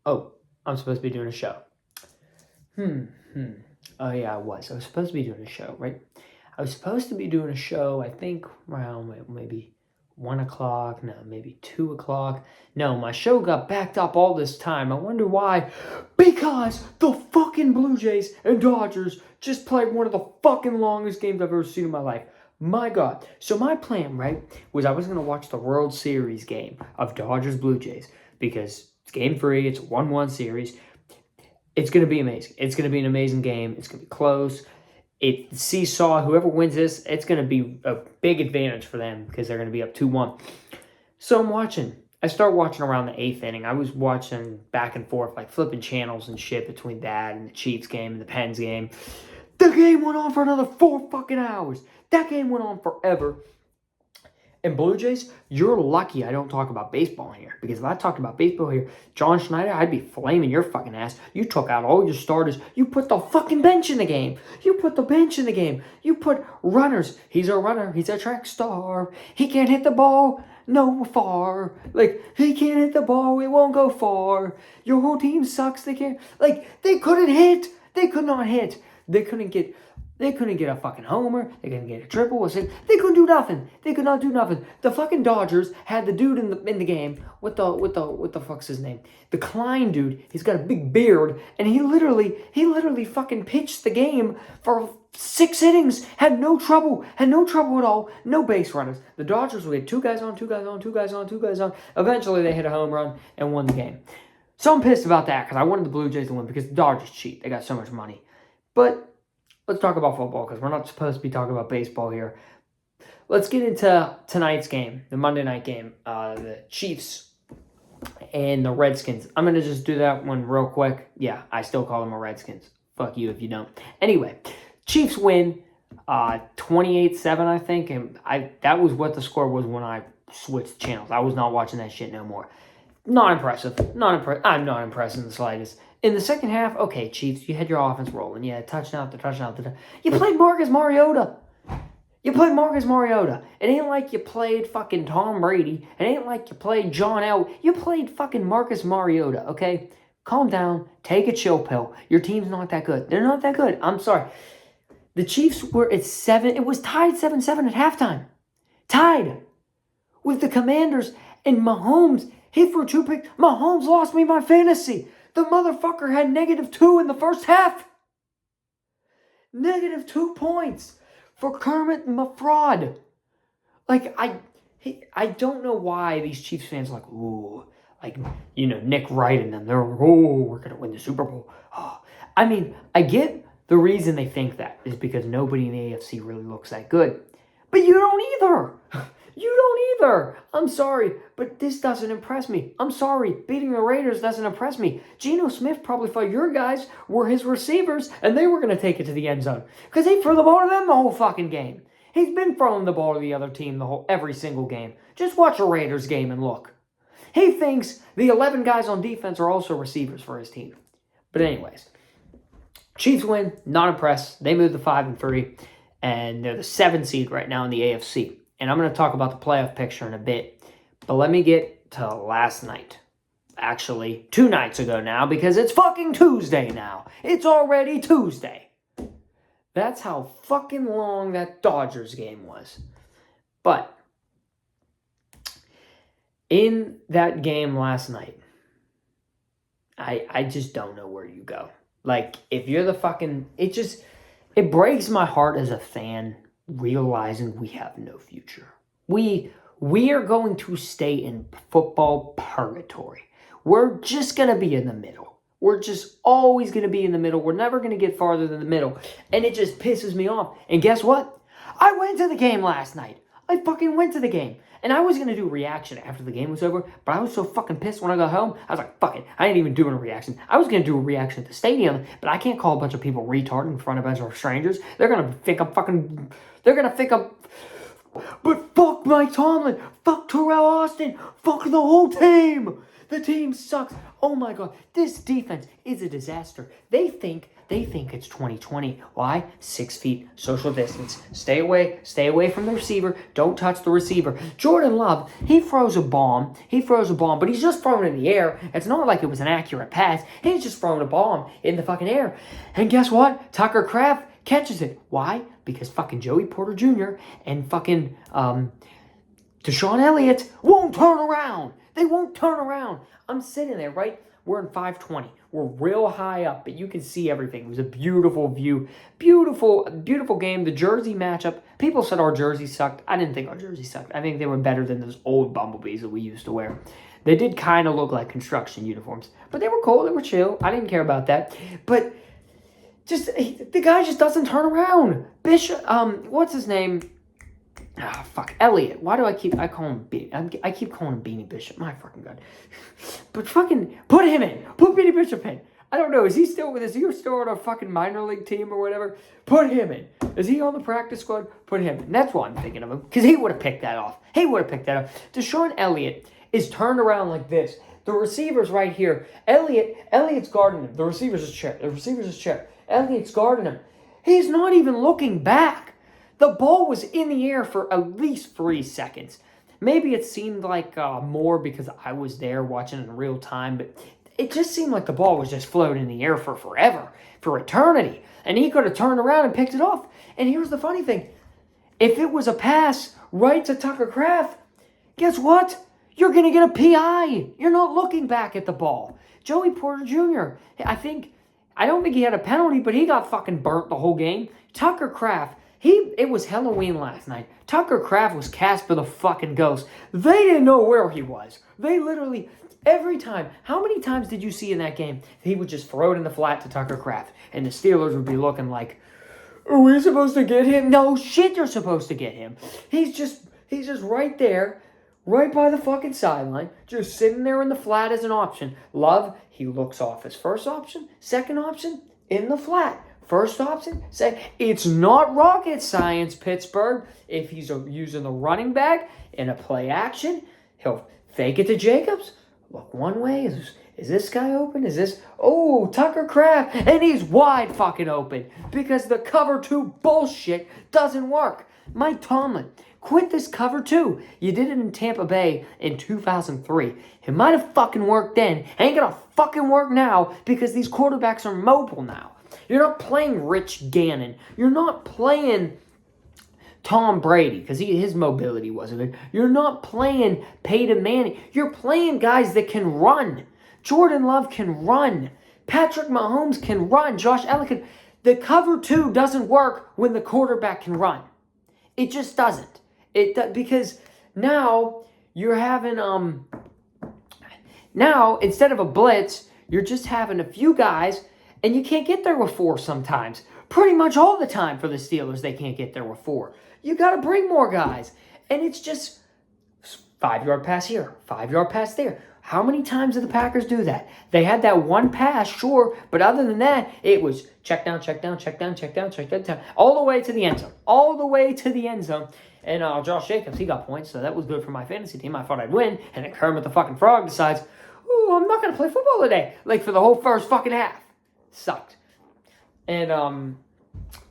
Oh, I'm supposed to be doing a show. Oh, yeah, I was. I was supposed to be doing a show, right? I was supposed to be doing a show, I think, around maybe 1 o'clock. No, maybe 2 o'clock. No, my show got backed up all this time. I wonder why. Because the fucking Blue Jays and Dodgers just played one of the fucking longest games I've ever seen in my life. My God. So my plan, right, was I was going to watch the World Series game of Dodgers-Blue Jays because it's game 3. It's a 1-1 series. It's going to be amazing. It's going to be an amazing game. It's going to be close. It seesaw. Whoever wins this, it's going to be a big advantage for them because they're going to be up 2-1. So I'm watching. I start watching around the 8th inning. I was watching back and forth, like flipping channels and shit between that and the Chiefs game and the Pens game. The game went on for another 4 fucking hours. That game went on forever. And Blue Jays, you're lucky I don't talk about baseball here. Because if I talked about baseball here, John Schneider, I'd be flaming your fucking ass. You took out all your starters. You put the fucking bench in the game. You put the bench in the game. You put runners. He's a runner. He's a track star. He can't hit the ball no far. Like, he can't hit the ball. It won't go far. Your whole team sucks. They can't. Like, they couldn't hit. They could not hit. They couldn't get a fucking homer. They couldn't get a triple. They couldn't do nothing. They could not do nothing. The fucking Dodgers had the dude in the game. What the fuck's his name? The Klein dude. He's got a big beard, and he literally fucking pitched the game for 6 innings. Had no trouble at all. No base runners. The Dodgers we had 2 guys on, 2 guys on, 2 guys on, 2 guys on. Eventually they hit a home run and won the game. So I'm pissed about that because I wanted the Blue Jays to win because the Dodgers cheat. They got so much money, but. Let's talk about football because we're not supposed to be talking about baseball here. Let's get into tonight's game, the Monday night game, the Chiefs and the Redskins. I'm going to just do that one real quick. Yeah, I still call them a Redskins. Fuck you if you don't. Anyway, Chiefs win 28-7, I think. And that was what the score was when I switched channels. I was not watching that shit no more. Not impressive. I'm not impressed in the slightest. In the second half, okay, Chiefs, you had your offense rolling. Yeah, touchdown after touchdown after touchdown. You played Marcus Mariota. It ain't like you played fucking Tom Brady. It ain't like you played John Elway. You played fucking Marcus Mariota, okay? Calm down. Take a chill pill. Your team's not that good. They're not that good. I'm sorry. The Chiefs were at 7. It was tied 7-7 at halftime. Tied with the Commanders and Mahomes. He threw 2 picks. Mahomes lost me my fantasy. The motherfucker had -2 in the first half. -2 points for Kermit Fraud. Like, I don't know why these Chiefs fans are like, ooh, like, Nick Wright and them. They're, we're going to win the Super Bowl. Oh. I mean, I get the reason they think that is because nobody in the AFC really looks that good. But you don't either. You don't either. I'm sorry, but this doesn't impress me. I'm sorry, beating the Raiders doesn't impress me. Geno Smith probably thought your guys were his receivers, and they were going to take it to the end zone. Because he threw the ball to them the whole fucking game. He's been throwing the ball to the other team every single game. Just watch a Raiders game and look. He thinks the 11 guys on defense are also receivers for his team. But anyways, Chiefs win, not impressed. They move to 5-3, and they're the 7th seed right now in the AFC. And I'm going to talk about the playoff picture in a bit. But let me get to last night. Actually, 2 nights ago now, because it's fucking Tuesday now. It's already Tuesday. That's how fucking long that Dodgers game was. But in that game last night, I just don't know where you go. Like, if you're the fucking... It breaks my heart as a fan realizing we have no future. We are going to stay in football purgatory. We're just going to be in the middle. We're just always going to be in the middle. We're never going to get farther than the middle. And it just pisses me off. And guess what? I went to the game last night. I fucking went to the game. And I was going to do a reaction after the game was over, but I was so fucking pissed when I got home. I was like, fuck it. I ain't even doing a reaction. I was going to do a reaction at the stadium, but I can't call a bunch of people retarded in front of a bunch of strangers. They're going to think I'm fucking... They're going to think I'm... But fuck Mike Tomlin. Fuck Terrell Austin. Fuck the whole team. The team sucks. Oh my God. This defense is a disaster. They think They think it's 2020. Why? 6 feet, social distance. Stay away from the receiver. Don't touch the receiver. Jordan Love, he throws a bomb, but he's just throwing it in the air. It's not like it was an accurate pass. He's just throwing a bomb in the fucking air. And guess what? Tucker Kraft catches it. Why? Because fucking Joey Porter Jr. and fucking Deshaun Elliott won't turn around. They won't turn around. I'm sitting there, right? We're in 520. We're real high up, but you can see everything. It was a beautiful view. Beautiful game. The jersey matchup. People said our jersey sucked. I didn't think our jersey sucked. I think they were better than those old Bumblebees that we used to wear. They did kind of look like construction uniforms, but they were cool. They were chill. I didn't care about that. But just the guy just doesn't turn around. Bishop, what's his name? Elliott. Why do I keep calling him Beanie Bishop? My fucking God. But fucking put him in. Put Beanie Bishop in. I don't know. Is he still on a fucking minor league team or whatever? Put him in. Is he on the practice squad? Put him in. That's why I'm thinking of him. Because he would have picked that off. Deshaun Elliott is turned around like this. The receiver's right here. Elliott's guarding him. The receiver's chair. Elliott's guarding him. He's not even looking back. The ball was in the air for at least 3 seconds. Maybe it seemed like more because I was there watching in real time, but it just seemed like the ball was just floating in the air for forever, for eternity. And he could have turned around and picked it off. And here's the funny thing. If it was a pass right to Tucker Kraft, guess what? You're going to get a PI. You're not looking back at the ball. Joey Porter Jr., I don't think he had a penalty, but he got fucking burnt the whole game. Tucker Kraft, it was Halloween last night. Tucker Kraft was cast for the fucking ghost. They didn't know where he was. They literally, every time, how many times did you see in that game, he would just throw it in the flat to Tucker Kraft, and the Steelers would be looking like, are we supposed to get him? No shit, you're supposed to get him. He's just right there, right by the fucking sideline, just sitting there in the flat as an option. Love, he looks off as first option, second option, in the flat. First option, it's not rocket science, Pittsburgh. If he's using the running back in a play action, he'll fake it to Jacobs. Look one way. Is this guy open? Tucker Kraft, and he's wide fucking open because the cover 2 bullshit doesn't work. Mike Tomlin, quit this cover 2. You did it in Tampa Bay in 2003. It might have fucking worked then. Ain't gonna fucking work now because these quarterbacks are mobile now. You're not playing Rich Gannon. You're not playing Tom Brady because his mobility wasn't good. You're not playing Peyton Manning. You're playing guys that can run. Jordan Love can run. Patrick Mahomes can run. Josh Allen can. The cover 2 doesn't work when the quarterback can run. It just doesn't. Because now you're having now instead of a blitz, you're just having a few guys. And you can't get there with 4 sometimes. Pretty much all the time for the Steelers, they can't get there with 4. You got to bring more guys. And it's just 5-yard pass here, 5-yard pass there. How many times did the Packers do that? They had that one pass, sure, but other than that, it was check down, all the way to the end zone. And Josh Jacobs, he got points, so that was good for my fantasy team. I thought I'd win, and then Kermit the fucking Frog decides, I'm not going to play football today. Like for the whole first fucking half. Sucked. And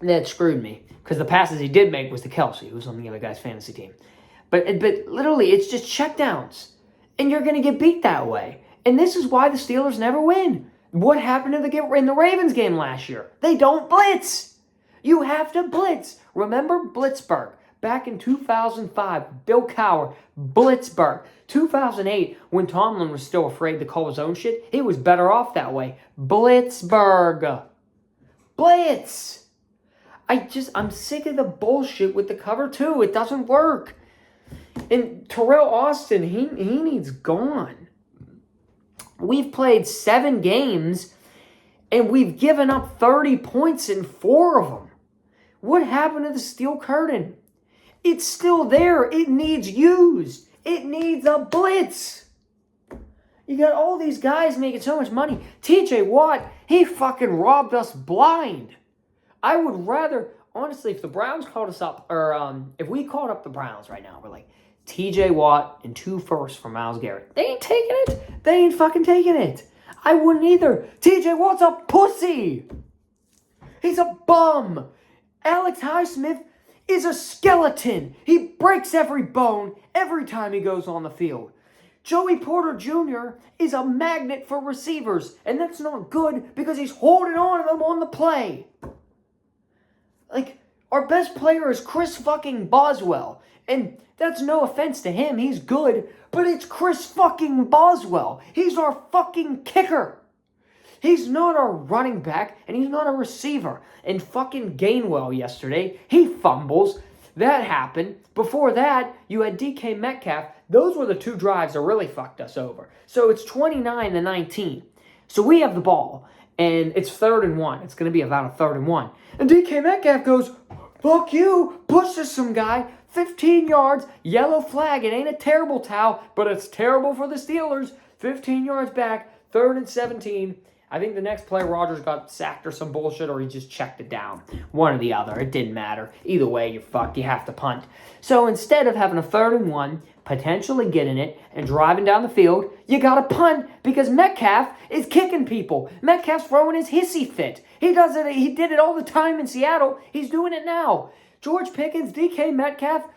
that screwed me. Because the passes he did make was to Kelsey, who's on the other guy's fantasy team. But literally, it's just checkdowns. And you're going to get beat that way. And this is why the Steelers never win. What happened in the Ravens game last year? They don't blitz. You have to blitz. Remember Blitzburg? Back in 2005, Bill Cowher, Blitzburg. 2008, when Tomlin was still afraid to call his own shit, he was better off that way. Blitzburg. Blitz. I'm sick of the bullshit with the cover 2. It doesn't work. And Terrell Austin, he needs gone. We've played 7 games, and we've given up 30 points in 4 of them. What happened to the steel curtain? It's still there. It needs used. It needs a blitz. You got all these guys making so much money. TJ Watt, he fucking robbed us blind. I would rather, honestly, if the Browns called us up, or if we called up the Browns right now, we're like, TJ Watt and 2 firsts for Myles Garrett. They ain't taking it. They ain't fucking taking it. I wouldn't either. TJ Watt's a pussy. He's a bum. Alex Highsmith is a skeleton. He breaks every bone every time he goes on the field. Joey Porter Jr. is a magnet for receivers, and that's not good because he's holding on to them on the play. Like, our best player is Chris fucking Boswell, and that's no offense to him, he's good, but it's Chris fucking Boswell. He's our fucking kicker. He's not a running back, and he's not a receiver. And fucking Gainwell yesterday, he fumbles. That happened. Before that, you had DK Metcalf. Those were the two drives that really fucked us over. So it's 29-19. So we have the ball, and it's 3rd and 1. It's going to be about a 3rd and 1. And DK Metcalf goes, fuck you, pushes some guy, 15 yards, yellow flag. It ain't a terrible towel, but it's terrible for the Steelers. 15 yards back, 3rd and 17. I think the next play, Rodgers got sacked or some bullshit, or he just checked it down. One or the other. It didn't matter. Either way, you're fucked. You have to punt. So instead of having a 3rd and 1, potentially getting it, and driving down the field, you got to punt because Metcalf is kicking people. Metcalf's throwing his hissy fit. He does it. He did it all the time in Seattle. He's doing it now. George Pickens, DK Metcalf,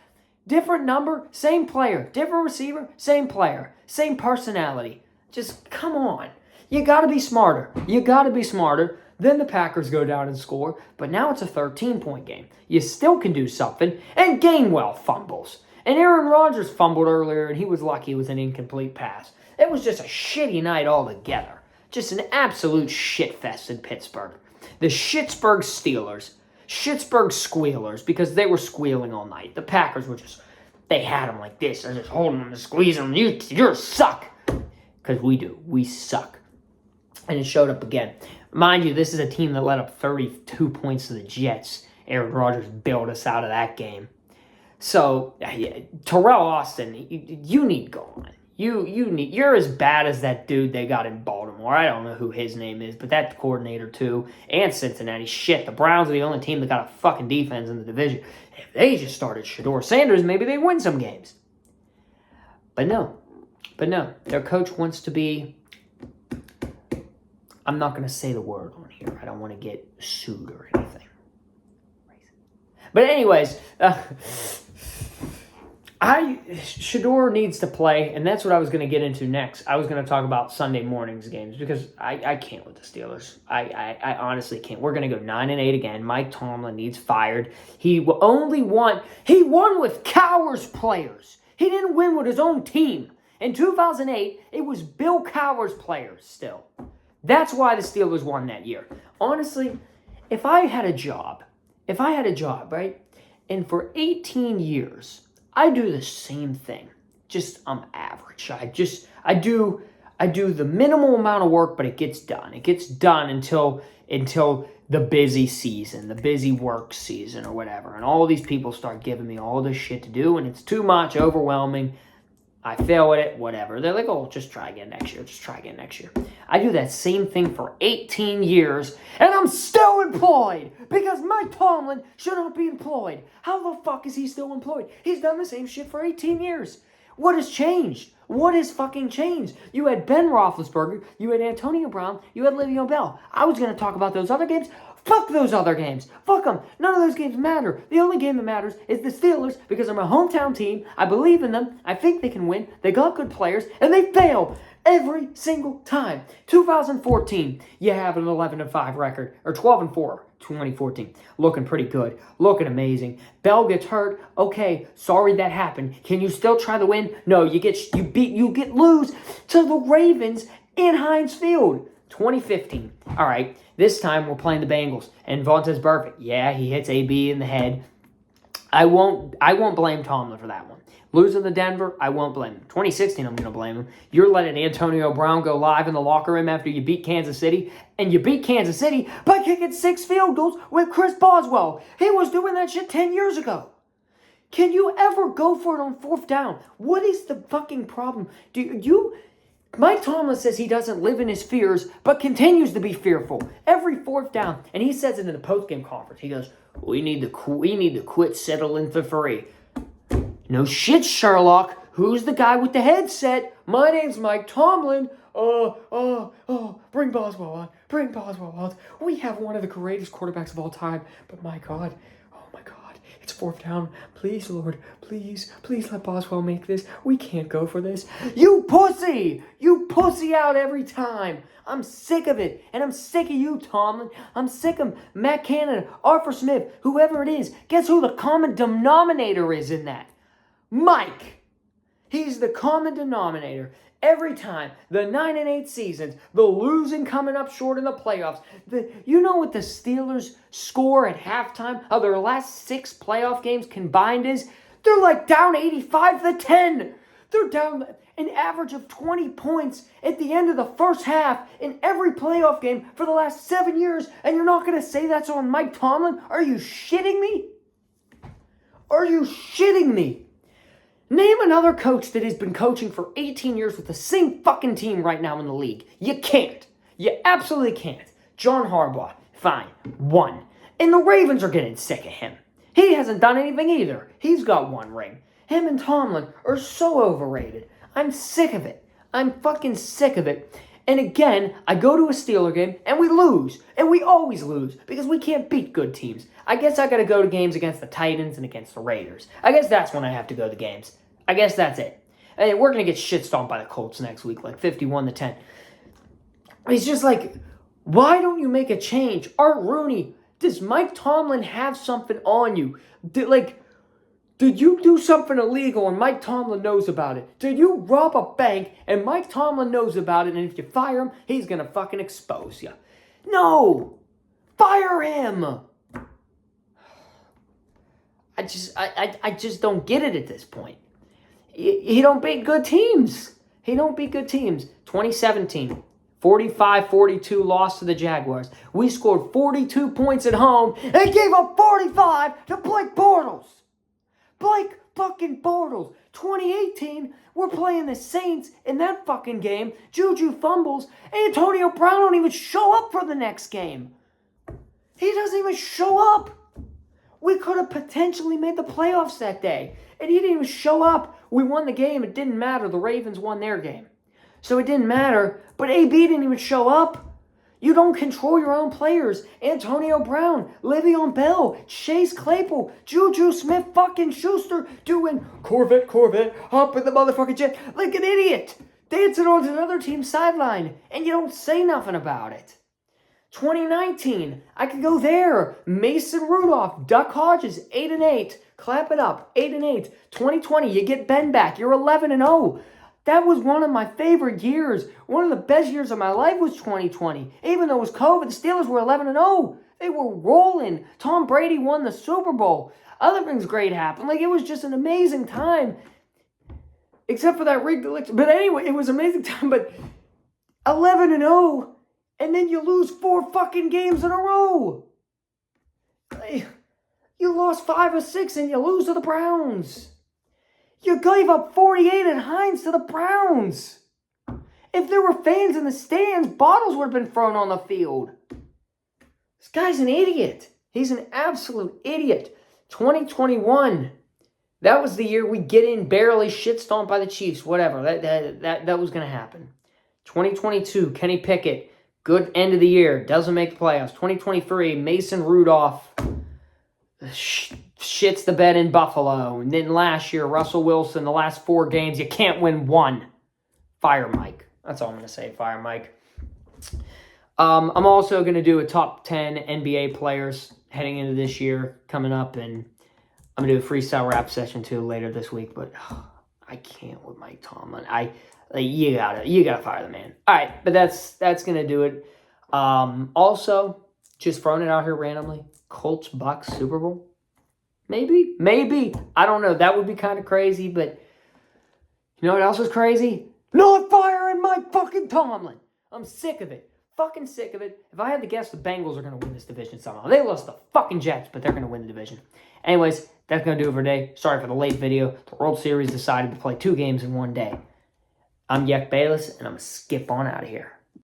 different number, same player. Different receiver, same player. Same personality. Just come on. You got to be smarter. You got to be smarter. Then the Packers go down and score, but now it's a 13-point game. You still can do something, and Gainwell fumbles. And Aaron Rodgers fumbled earlier, and he was lucky it was an incomplete pass. It was just a shitty night altogether. Just an absolute shitfest in Pittsburgh. The Schittsburg Steelers, Schittsburg Squealers, because they were squealing all night. The Packers were just, they had them like this. They're just holding them and squeezing them. You're suck. Because we do. We suck. And it showed up again. Mind you, this is a team that let up 32 points to the Jets. Aaron Rodgers bailed us out of that game. So, yeah, Terrell Austin, you need gone. You're as bad as that dude they got in Baltimore. I don't know who his name is, but that coordinator too. And Cincinnati. Shit, the Browns are the only team that got a fucking defense in the division. If they just started Shedeur Sanders, maybe they win some games. But no. Their coach wants to be... I'm not going to say the word on here. I don't want to get sued or anything. But anyways, Shedeur needs to play, and that's what I was going to get into next. I was going to talk about Sunday morning's games because I can't with the Steelers. I honestly can't. We're going to go 9-8 again. Mike Tomlin needs fired. He won with Cowher's players. He didn't win with his own team. In 2008, it was Bill Cowher's players still. That's why the Steelers won that year. Honestly, if I had a job, right, and for 18 years, I do the same thing. Just, I'm average. I do the minimal amount of work, but it gets done. It gets done until the busy season, the busy work season or whatever. And all these people start giving me all this shit to do, and it's too much, overwhelming. I fail at it, whatever. They're like, oh, just try again next year. I do that same thing for 18 years, and I'm still employed because Mike Tomlin should not be employed. How the fuck is he still employed? He's done the same shit for 18 years. What has changed? What has fucking changed? You had Ben Roethlisberger, you had Antonio Brown, you had Le'Veon Bell. I was going to talk about those other games. Fuck those other games. Fuck them. None of those games matter. The only game that matters is the Steelers because they're my hometown team. I believe in them. I think they can win. They got good players, and they fail every single time. 2014, you have an 11-5 record, or 12-4. 2014, looking pretty good, looking amazing. Bell gets hurt. Okay, sorry that happened. Can you still try to win? No, you lose to the Ravens in Heinz Field. 2015. All right, this time we're playing the Bengals, and Vontaze Burfict. Yeah, he hits AB in the head. I won't blame Tomlin for that one. Losing to Denver, I won't blame him. 2016, I'm going to blame him. You're letting Antonio Brown go live in the locker room after you beat Kansas City, and you beat Kansas City by kicking 6 field goals with Chris Boswell. He was doing that shit 10 years ago. Can you ever go for it on 4th down? What is the fucking problem? Mike Tomlin says he doesn't live in his fears, but continues to be fearful every 4th down. And he says it in the post-game conference. He goes, we need to quit settling for free. No shit, Sherlock. Who's the guy with the headset? My name's Mike Tomlin. Bring Boswell on. Bring Boswell on. We have one of the greatest quarterbacks of all time. But my God, oh my God, it's 4th down. Please, Lord, please let Boswell make this. We can't go for this. You pussy! You pussy out every time. I'm sick of it. And I'm sick of you, Tomlin. I'm sick of Matt Canada, Arthur Smith, whoever it is. Guess who the common denominator is in that? Mike. He's the common denominator. Every time, the 9-8 seasons, the losing coming up short in the playoffs. You know what the Steelers score at halftime of their last 6 playoff games combined is? They're like down 85-10. They're down an average of 20 points at the end of the first half in every playoff game for the last 7 years, and you're not going to say that's on Mike Tomlin? Are you shitting me? Are you shitting me? Name another coach that has been coaching for 18 years with the same fucking team right now in the league. You can't. You absolutely can't. John Harbaugh, fine, 1. And the Ravens are getting sick of him. He hasn't done anything either. He's got 1 ring. Him and Tomlin are so overrated. I'm sick of it. I'm fucking sick of it. And again, I go to a Steeler game and we lose. And we always lose because we can't beat good teams. I guess I got to go to games against the Titans and against the Raiders. I guess that's when I have to go to games. I guess that's it. And we're going to get shit stomped by the Colts next week, like 51-10. It's just like, why don't you make a change? Art Rooney, does Mike Tomlin have something on you? Did you do something illegal and Mike Tomlin knows about it? Did you rob a bank and Mike Tomlin knows about it, and if you fire him, he's going to fucking expose you? No! Fire him! I just don't get it at this point. He don't beat good teams. 2017, 45-42 loss to the Jaguars. We scored 42 points at home and gave up 45 to Blake Bortles. Blake fucking Bortles. 2018, we're playing the Saints in that fucking game. Juju fumbles. Antonio Brown don't even show up for the next game. He doesn't even show up. We could have potentially made the playoffs that day. And he didn't even show up. We won the game. It didn't matter. The Ravens won their game. So it didn't matter. But AB didn't even show up. You don't control your own players. Antonio Brown, Le'Veon Bell, Chase Claypool, Juju Smith fucking Schuster doing Corvette, hop in the motherfucking jet like an idiot. Dancing onto another team's sideline. And you don't say nothing about it. 2019, I could go there. Mason Rudolph, Duck Hodges, 8-8. Clap it up, 8-8. 2020, you get Ben back. You're 11-0. That was one of my favorite years. One of the best years of my life was 2020. Even though it was COVID, the Steelers were 11-0. They were rolling. Tom Brady won the Super Bowl. Other things great happened. It was just an amazing time. Except for that rigged election. But anyway, it was an amazing time. But 11-0. And then you lose 4 fucking games in a row. You lost 5 or 6 and you lose to the Browns. You gave up 48 at Heinz to the Browns. If there were fans in the stands, bottles would have been thrown on the field. This guy's an idiot. He's an absolute idiot. 2021. That was the year we get in barely shit stomped by the Chiefs. Whatever. That was going to happen. 2022. Kenny Pickett. Good end of the year. Doesn't make the playoffs. 2023, Mason Rudolph shits the bed in Buffalo. And then last year, Russell Wilson, the last 4 games, you can't win 1. Fire Mike. That's all I'm going to say. Fire Mike. I'm also going to do a top 10 NBA players heading into this year coming up. And I'm going to do a freestyle rap session too later this week. But I can't with Mike Tomlin. You gotta fire the man. All right, but that's gonna do it. Also, just throwing it out here randomly. Colts Bucks Super Bowl, maybe. I don't know. That would be kind of crazy. But you know what else is crazy? Not firing Mike fucking Tomlin. I'm sick of it. Fucking sick of it. If I had to guess, the Bengals are gonna win this division somehow. They lost the fucking Jets, but they're gonna win the division. Anyways, that's gonna do it for today. Sorry for the late video. The World Series decided to play 2 games in one day. I'm yeckbayless, and I'm going to skip on out of here.